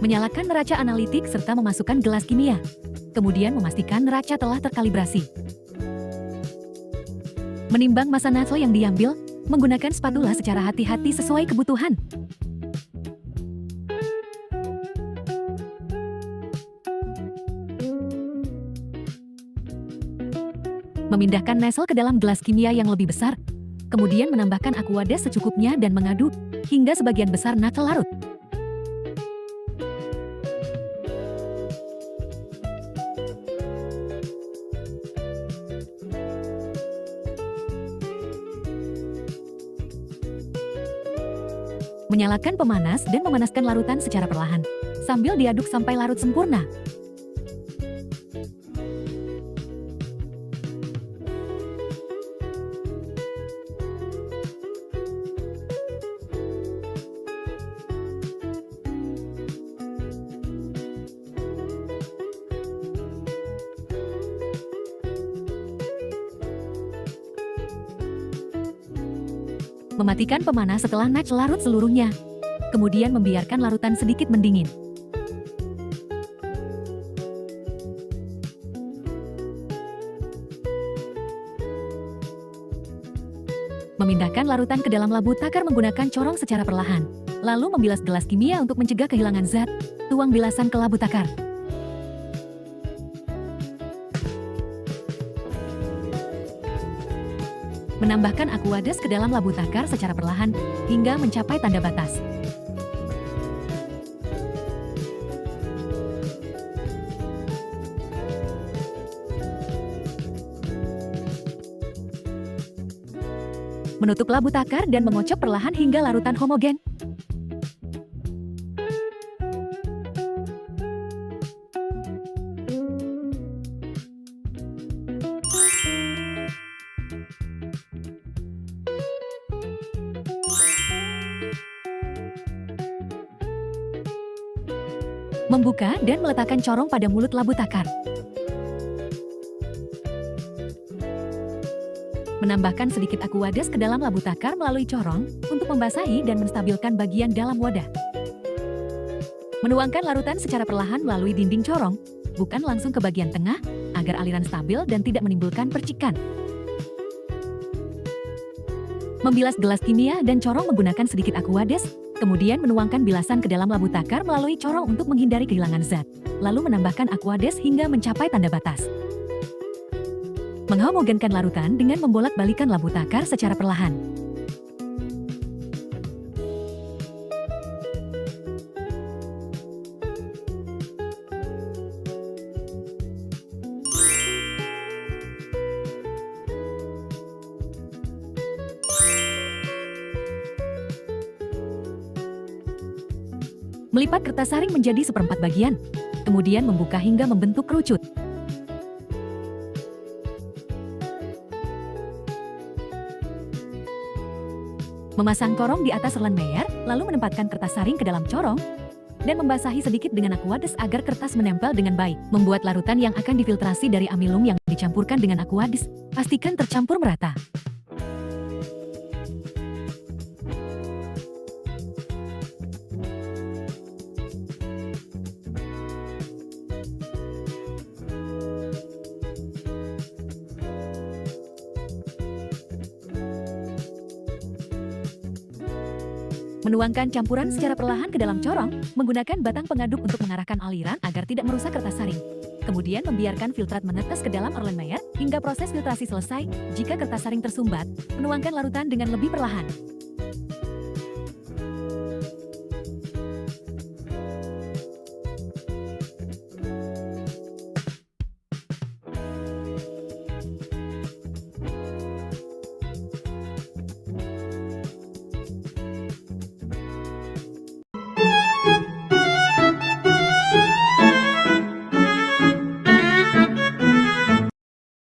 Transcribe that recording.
Menyalakan neraca analitik serta memasukkan gelas kimia. Kemudian memastikan neraca telah terkalibrasi. Menimbang massa natro yang diambil, menggunakan spatula secara hati-hati sesuai kebutuhan. Memindahkan nasal ke dalam gelas kimia yang lebih besar, kemudian menambahkan aquades secukupnya dan mengaduk hingga sebagian besar natro larut. Menyalakan pemanas dan memanaskan larutan secara perlahan, sambil diaduk sampai larut sempurna. Mematikan pemanas setelah natro larut seluruhnya. Kemudian membiarkan larutan sedikit mendingin. Memindahkan larutan ke dalam labu takar menggunakan corong secara perlahan. Lalu membilas gelas kimia untuk mencegah kehilangan zat. Tuang bilasan ke labu takar. Menambahkan aquades ke dalam labu takar secara perlahan hingga mencapai tanda batas. Menutup labu takar dan mengocok perlahan hingga larutan homogen. Membuka dan meletakkan corong pada mulut labu takar. Menambahkan sedikit aquades ke dalam labu takar melalui corong untuk membasahi dan menstabilkan bagian dalam wadah. Menuangkan larutan secara perlahan melalui dinding corong, bukan langsung ke bagian tengah, agar aliran stabil dan tidak menimbulkan percikan. Membilas gelas kimia dan corong menggunakan sedikit aquades, kemudian menuangkan bilasan ke dalam labu takar melalui corong untuk menghindari kehilangan zat. Lalu menambahkan aquades hingga mencapai tanda batas. Menghomogenkan larutan dengan membolak-balikan labu takar secara perlahan. Melipat kertas saring menjadi seperempat bagian, kemudian membuka hingga membentuk kerucut. Memasang corong di atas Erlenmeyer, lalu menempatkan kertas saring ke dalam corong, dan membasahi sedikit dengan aquades agar kertas menempel dengan baik. Membuat larutan yang akan difiltrasi dari amilum yang dicampurkan dengan aquades, pastikan tercampur merata. Menuangkan campuran secara perlahan ke dalam corong, menggunakan batang pengaduk untuk mengarahkan aliran agar tidak merusak kertas saring. Kemudian membiarkan filtrat menetes ke dalam Erlenmeyer hingga proses filtrasi selesai. Jika kertas saring tersumbat, menuangkan larutan dengan lebih perlahan.